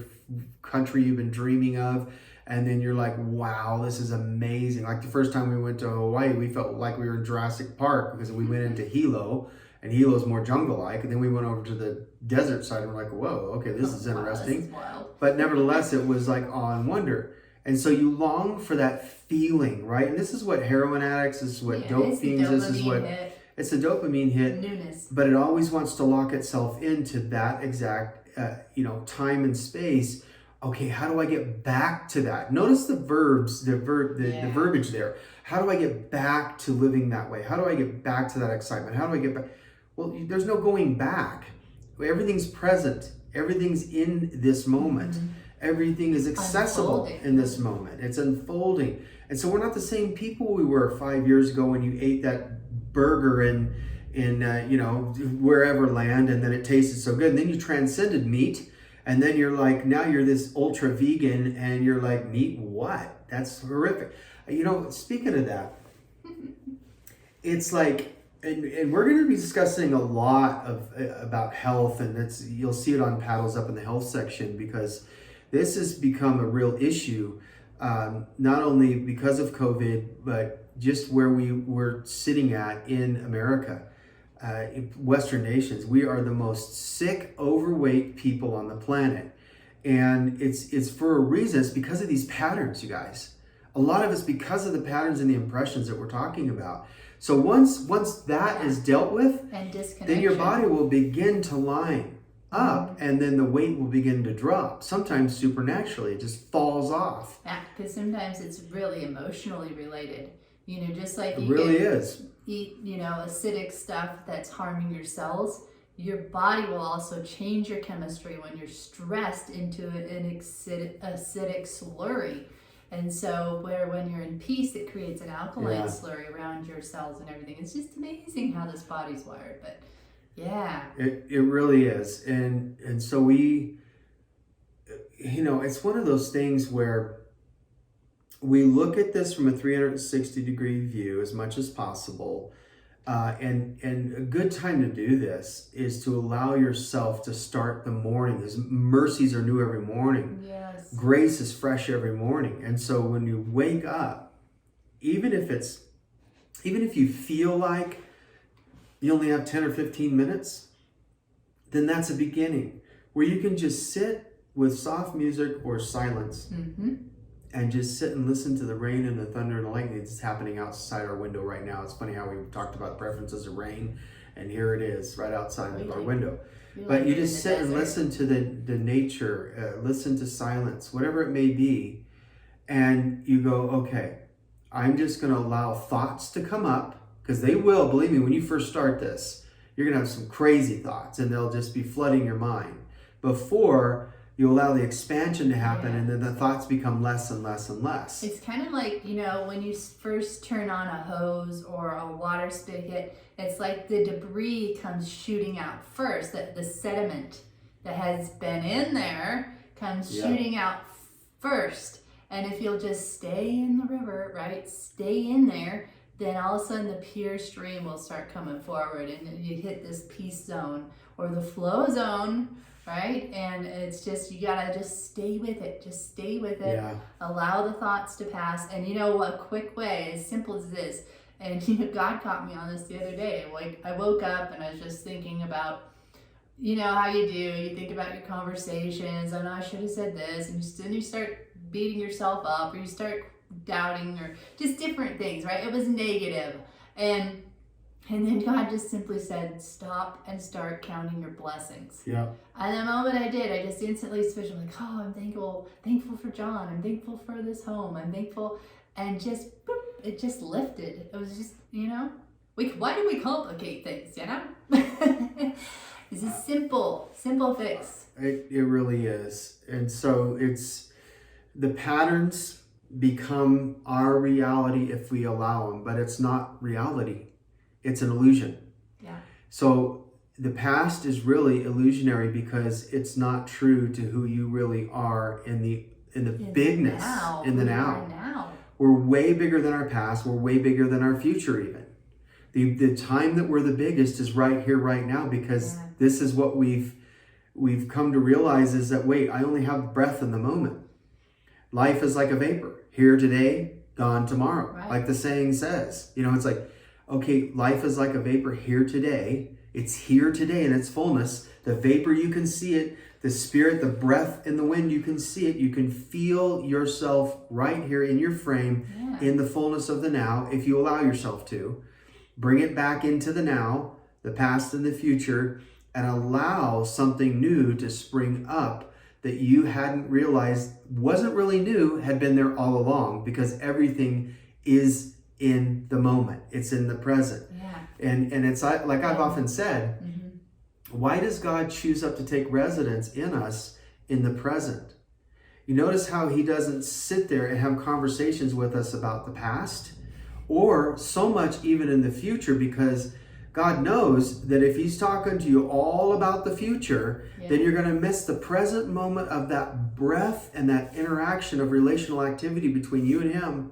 country you've been dreaming of, and then you're like, wow, this is amazing. Like the first time we went to Hawaii, we felt like we were in Jurassic Park, because we went into Hilo, and Hilo's more jungle-like. And then we went over to the desert side, and we're like, whoa, okay, this is interesting. This is wild. But nevertheless, it was like awe and wonder. And so you long for that feeling, right? And this is what heroin addicts, this is what dope fiends, this is what... It's a dopamine hit. Newness. But it always wants to lock itself into that exact, time and space. Okay, how do I get back to that? Notice the verbs, the verbiage there. How do I get back to living that way? How do I get back to that excitement? How do I get back? Well, there's no going back. Everything's present. Everything's in this moment. Everything is accessible in this moment. It's unfolding. And so we're not the same people we were 5 years ago when you ate that burger in wherever land, and then it tasted so good. And then you transcended meat. And then you're like, now you're this ultra vegan, and you're like, meat what? That's horrific. Speaking of that, it's like, and we're going to be discussing a lot about health, and you'll see it on Paddles Up in the health section, because this has become a real issue, not only because of COVID, but just where we were sitting at in America. in Western nations, we are the most sick, overweight people on the planet. And it's for a reason. It's because of these patterns, you guys. A lot of it's because of the patterns and the impressions that we're talking about. So once that is dealt with, and then your body will begin to line up, and then the weight will begin to drop. Sometimes supernaturally, it just falls off. Yeah, because sometimes it's really emotionally related. You know, just like It you really is. eat, you know, acidic stuff that's harming your cells, your body will also change your chemistry when you're stressed into an acidic slurry. And so when you're in peace, it creates an alkaline slurry around your cells and everything. It's just amazing how this body's wired. But yeah. It really is. And so we, you know, it's one of those things where we look at this from a 360-degree view as much as possible. And a good time to do this is to allow yourself to start the morning. His mercies are new every morning. Yes. Grace is fresh every morning. And so when you wake up, even if you feel like you only have 10 or 15 minutes, then that's a beginning where you can just sit with soft music or silence and just sit and listen to the rain and the thunder and the lightning that's happening outside our window right now. It's funny how we talked about preferences of rain, and here it is right outside of our window. But you just sit and listen to the nature, listen to silence, whatever it may be, and you go, okay, I'm just going to allow thoughts to come up, because they will, believe me, when you first start this, you're going to have some crazy thoughts, and they'll just be flooding your mind before you allow the expansion to happen, and then the thoughts become less and less and less. It's kind of like, you know, when you first turn on a hose or a water spigot, it's like the debris comes shooting out first, that the sediment that has been in there comes shooting out first. And if you'll just stay in the river, right, stay in there, then all of a sudden the pure stream will start coming forward, and you hit this peace zone or the flow zone, right? And it's just, you gotta just stay with it. Just stay with it. Yeah. Allow the thoughts to pass. And you know, a quick way, as simple as this, and you know, God caught me on this the other day. Like, I woke up and I was just thinking about, you know, how you think about your conversations, and I should have said this, and then you start beating yourself up, or you start doubting, or just different things, right? It was negative. And then God just simply said, stop and start counting your blessings. Yeah. And the moment I did, I just instantly switched. I'm like, oh, I'm thankful for John. I'm thankful for this home. I'm thankful. And just, boop, it just lifted. It was just, you know, why do we complicate things, you know? It's a simple fix. It really is. And so it's, the patterns become our reality if we allow them, but it's not reality. It's an illusion. Yeah. So the past is really illusionary because it's not true to who you really are in the bigness, in the now. We're way bigger than our past. We're way bigger than our future even. The time that we're the biggest is right here, right now, because this is what we've come to realize is that, wait, I only have breath in the moment. Life is like a vapor. Here today, gone tomorrow. Right. Like the saying says. You know, it's like, okay, life is like a vapor here today. It's here today in its fullness. The vapor, you can see it. The spirit, the breath in the wind, you can see it. You can feel yourself right here in your frame, in the fullness of the now, if you allow yourself to. Bring it back into the now, the past and the future, and allow something new to spring up that you hadn't realized wasn't really new, had been there all along, because everything is in the moment. It's in the present. Yeah. And it's like I've often said, why does God choose up to take residence in us in the present? You notice how he doesn't sit there and have conversations with us about the past or so much even in the future, because God knows that if he's talking to you all about the future, then you're going to miss the present moment of that breath and that interaction of relational activity between you and him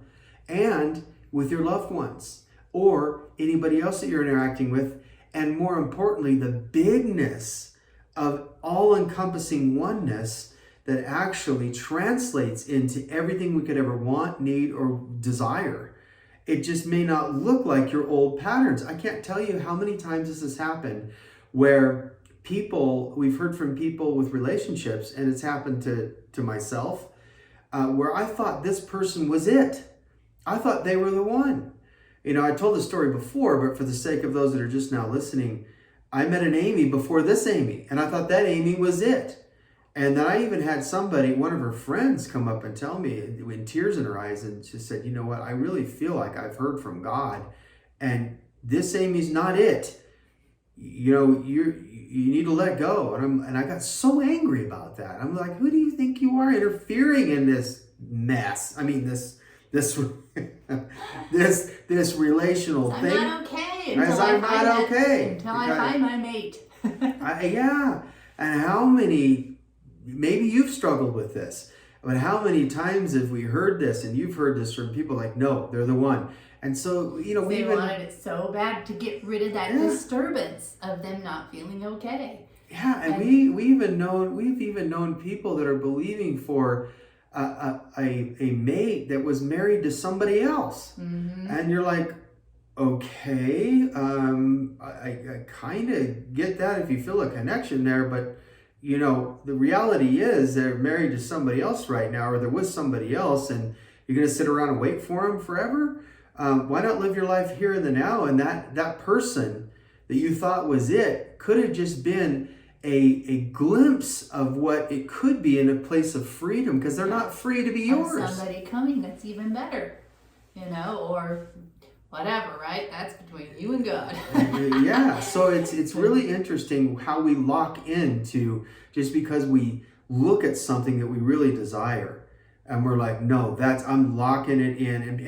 and with your loved ones or anybody else that you're interacting with. And more importantly, the bigness of all-encompassing oneness that actually translates into everything we could ever want, need, or desire. It just may not look like your old patterns. I can't tell you how many times this has happened where we've heard from people with relationships, and it's happened to myself, where I thought this person was it. I thought they were the one. I told the story before, but for the sake of those that are just now listening, I met an Amy before this Amy, and I thought that Amy was it. And then I even had one of her friends, come up and tell me with tears in her eyes, and she said, you know what, I really feel like I've heard from God, and this Amy's not it. You need to let go. And I got so angry about that. I'm like, who do you think you are interfering in this mess? I mean, this this relational I'm thing. not okay Until I find my mate. Yeah. And how many, maybe you've struggled with this, but how many times have we heard this, and you've heard this from people like, no, they're the one. And so, they wanted it so bad to get rid of that disturbance of them not feeling okay. Yeah, and we've even known people that are believing for a mate that was married to somebody else, and you're like, okay, I kind of get that if you feel a connection there, but the reality is they're married to somebody else right now, or they're with somebody else, and you're gonna sit around and wait for them forever. Why not live your life here and the now? And that person that you thought was it could have just been a glimpse of what it could be in a place of freedom, because they're not free to be yours. Or somebody coming that's even better, or whatever, right? That's between you and God. Yeah, so it's really interesting how we lock into, just because we look at something that we really desire, and we're like, no, I'm locking it in. And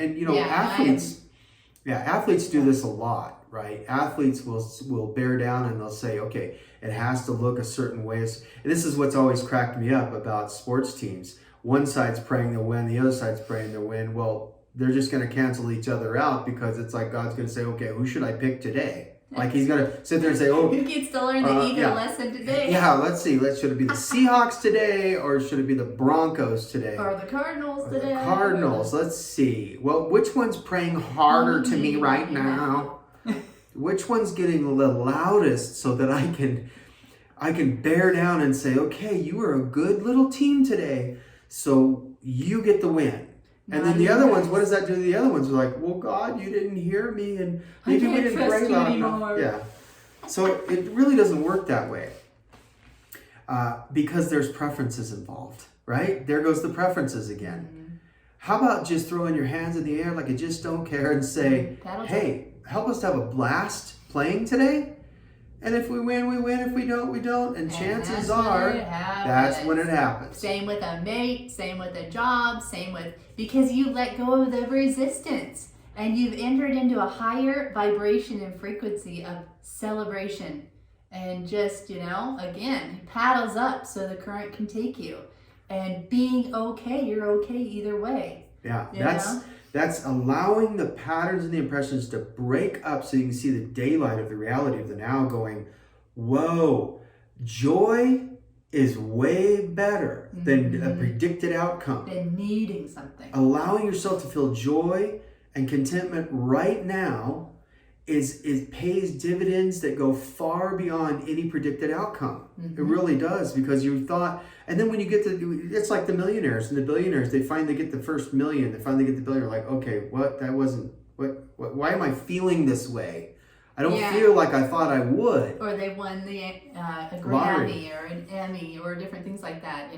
athletes do this a lot, right? Athletes will bear down and they'll say, okay, it has to look a certain way. And this is what's always cracked me up about sports teams. One side's praying they'll win, the other side's praying they'll win. Well, they're just going to cancel each other out, because it's like God's going to say, okay, who should I pick today? Like he's going to sit there and say, oh, who gets to learn the eagle lesson today? Yeah, let's see. Should it be the Seahawks today, or should it be the Broncos today? Or the Cardinals today? The Cardinals. Let's see. Well, which one's praying harder to me right now? Which one's getting the loudest, so that I can bear down and say, okay, you are a good little team today, so you get the win. And then the other ones, what does that do to the other ones? They're like, well, God, you didn't hear me, and maybe we didn't pray loud enough. Yeah. So it really doesn't work that way, because there's preferences involved, right? There goes the preferences again. How about just throwing your hands in the air like you just don't care and say, hey, help us to have a blast playing today? And if we win, we win. If we don't, we don't. And chances are, that's when it happens. Same with a mate, same with a job, because you let go of the resistance and you've entered into a higher vibration and frequency of celebration. And just, again, paddles up so the current can take you. And being okay, you're okay either way. Yeah, that's allowing the patterns and the impressions to break up so you can see the daylight of the reality of the now, going, whoa, joy is way better than a predicted outcome. Than needing something. Allowing yourself to feel joy and contentment right now it pays dividends that go far beyond any predicted outcome. It really does, because you thought, and then when you get to, it's like the millionaires and the billionaires, they finally get the first million, they finally get the billion, like, okay, why am I feeling this way? I don't feel like I thought I would. Or they won a Grammy or an Emmy or different things like that,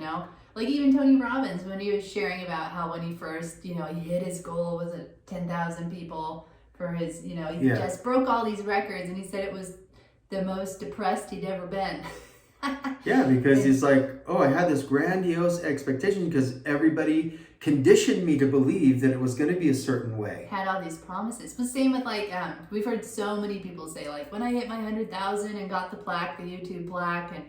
Like even Tony Robbins, when he was sharing about how when he first, he hit his goal, was it 10,000 people for his, he just broke all these records, and he said it was the most depressed he'd ever been. Yeah, because he's like, oh, I had this grandiose expectation because everybody conditioned me to believe that it was going to be a certain way. Had all these promises. But same with we've heard so many people say, like, when I hit my 100,000 and got the plaque, the YouTube plaque, and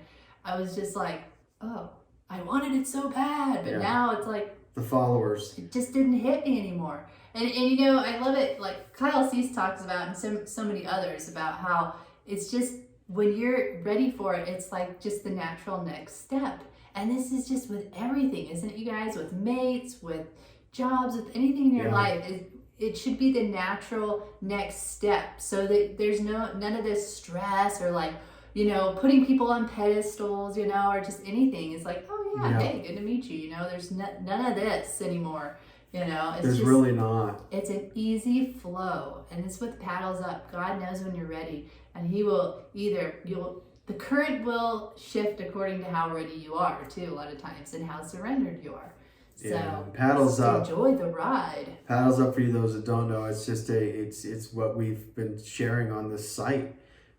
I was just like, oh, I wanted it so bad, but now it's like the followers. It just didn't hit me anymore. And I love it, like Kyle Cease talks about, and so many others, about how it's just when you're ready for it, it's like just the natural next step. And this is just with everything, isn't it, you guys? With mates, with jobs, with anything in your life. it should be the natural next step, so that there's none of this stress or like, putting people on pedestals, or just anything. It's like, oh yeah, hey, good to meet you. There's none of this anymore. It's There's just really not. it's an easy flow, and it's with paddles up. God knows when you're ready, and He will the current will shift according to how ready you are too, a lot of times, and how surrendered you are. So paddles up. Enjoy the ride. Paddles up, for you those that don't know, it's just it's what we've been sharing on this site.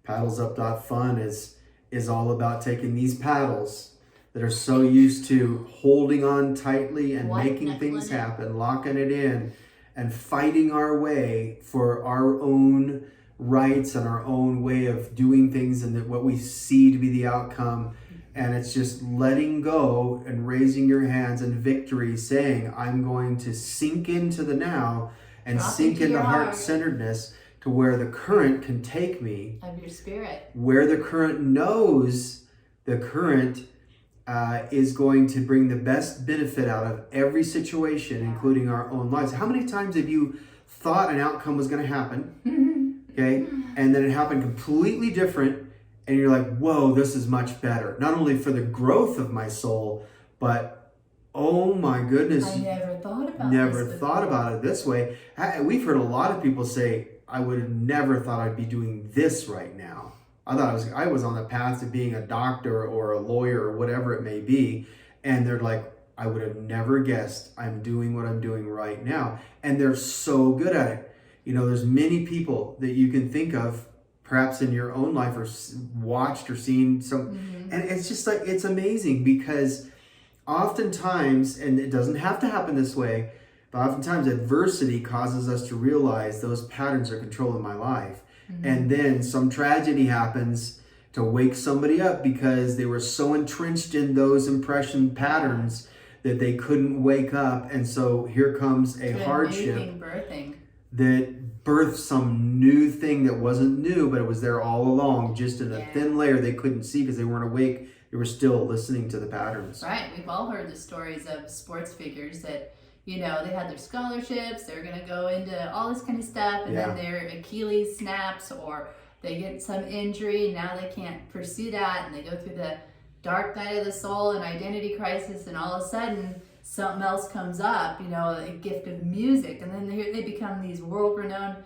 Paddlesup.fun is all about taking these paddles that are so used to holding on tightly and making things happen, locking it in, and fighting our way for our own rights and our own way of doing things and what we see to be the outcome. And it's just letting go and raising your hands in victory, saying, I'm going to sink into the now and sink into heart-centeredness, to where the current can take me. Of your spirit. Where the current knows the current is going to bring the best benefit out of every situation, including our own lives. How many times have you thought an outcome was going to happen, okay, and then it happened completely different, and you're like, whoa, this is much better. Not only for the growth of my soul, but oh my goodness. I never thought about it this way. We've heard a lot of people say, I would have never thought I'd be doing this right now. I thought I was on the path to being a doctor or a lawyer or whatever it may be. And they're like, I would have never guessed I'm doing what I'm doing right now. And they're so good at it. There's many people that you can think of, perhaps in your own life, or watched or seen some. And it's just like, it's amazing, because oftentimes, and it doesn't have to happen this way, but oftentimes adversity causes us to realize those patterns are controlling my life. And then some tragedy happens to wake somebody up, because they were so entrenched in those impression patterns that they couldn't wake up. And so here comes a hardship that birthed some new thing that wasn't new, but it was there all along, just in a thin layer they couldn't see because they weren't awake. They were still listening to the patterns. Right. We've all heard the stories of sports figures that, they had their scholarships, they're going to go into all this kind of stuff, and then their Achilles snaps, or they get some injury, and now they can't pursue that, and they go through the dark night of the soul and identity crisis, and all of a sudden something else comes up, a gift of music, and then they become these world-renowned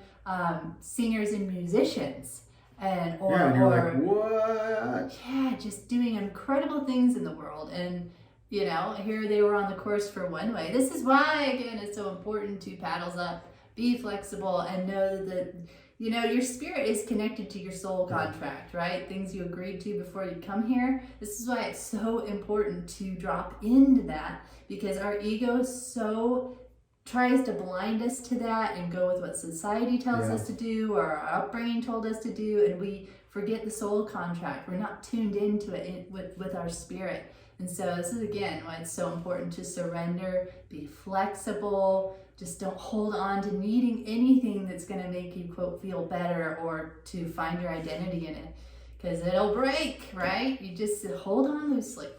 singers and musicians. And you're like, what? Yeah, just doing incredible things in the world. And here they were on the course for one way. This is why, again, it's so important to paddles up, be flexible, and know that, your spirit is connected to your soul contract, right? Things you agreed to before you come here. This is why it's so important to drop into that, because our ego so tries to blind us to that and go with what society tells us to do, or our upbringing told us to do, and we forget the soul contract. We're not tuned into it with our spirit. And so this is, again, why it's so important to surrender, be flexible, just don't hold on to needing anything that's going to make you, quote, feel better, or to find your identity in it, because it'll break, right? You just hold on loosely.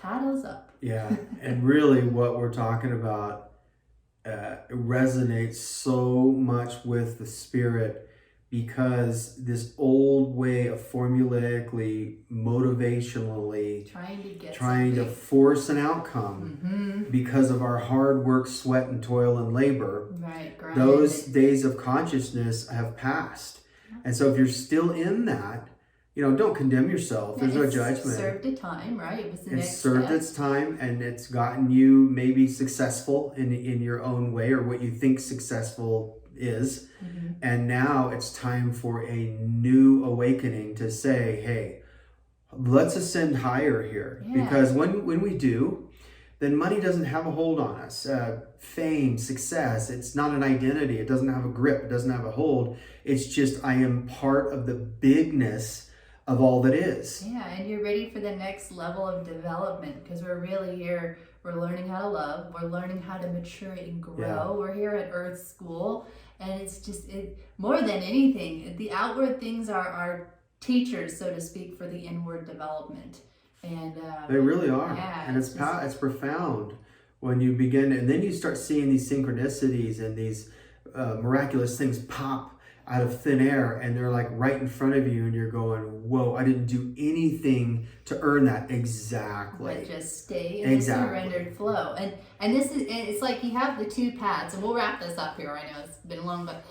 Paddles up. Yeah, and really what we're talking about resonates so much with the spirit, because this old way of formulaically, motivationally trying to force an outcome because of our hard work, sweat, and toil and labor, those days of consciousness have passed. And so if you're still in that, don't condemn yourself. There's no judgment. It served its time, right? It was the next served step. its time, and it's gotten you maybe successful in your own way, or what you think successful is. And now it's time for a new awakening to say, hey, let's ascend higher here. Because when we do, then money doesn't have a hold on us. Fame, success, it's not an identity. It doesn't have a grip. It doesn't have a hold. It's just, I am part of the bigness of all that is. Yeah, and you're ready for the next level of development, because we're really here. We're learning how to love. We're learning how to mature and grow. Yeah. We're here at Earth School, and it's just more than anything, the outward things are our teachers, so to speak, for the inward development. And they really are. Yeah, and it's profound when you begin, and then you start seeing these synchronicities and these miraculous things pop out of thin air, and they're like right in front of you, and you're going, whoa, I didn't do anything to earn that. Exactly. But just stay in the surrendered flow. And this is, it's like you have the two paths, and we'll wrap this up here. I know it's been long, but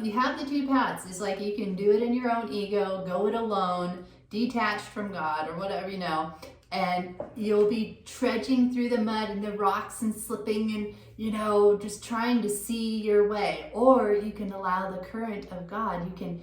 you have the two paths. It's like you can do it in your own ego, go it alone, detached from God or whatever, you know, and you'll be trudging through the mud and the rocks and slipping and, you know, just trying to see your way. Or you can allow the current of God. You can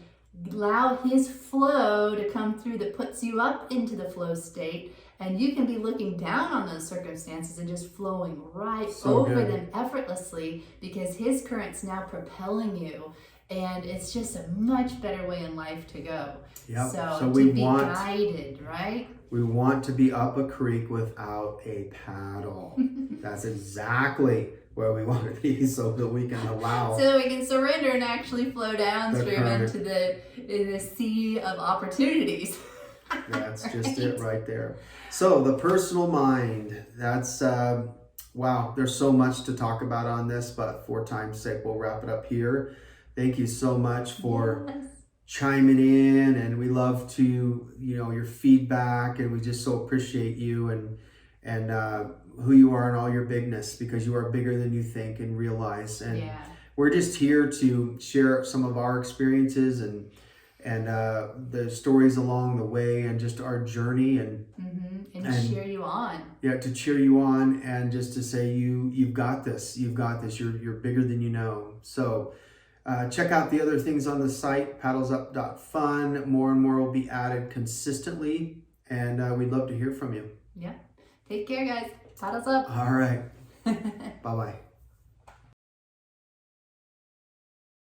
allow his flow to come through that puts you up into the flow state, and you can be looking down on those circumstances and just flowing right over them effortlessly, because his current's now propelling you, and it's just a much better way in life to go. Yep. So So to we be want guided, right? we want to be up a creek without a paddle. That's exactly where we want to be, so that we can allow, so that we can surrender and actually flow downstream into the sea of opportunities. That's just it right there. So the personal mind, that's wow, there's so much to talk about on this, but for time's sake, we'll wrap it up here. Thank you so much for chiming in, and we love to, you know, your feedback, and we just so appreciate you and who you are and all your bigness, because you are bigger than you think and realize. And we're just here to share some of our experiences and the stories along the way, and just our journey, and cheer you on. Yeah, to cheer you on, and just to say you've got this. You're bigger than you know. So check out the other things on the site, paddlesup.fun. More and more will be added consistently, and we'd love to hear from you. Yeah. Take care, guys. Paddles up. All right. Bye-bye.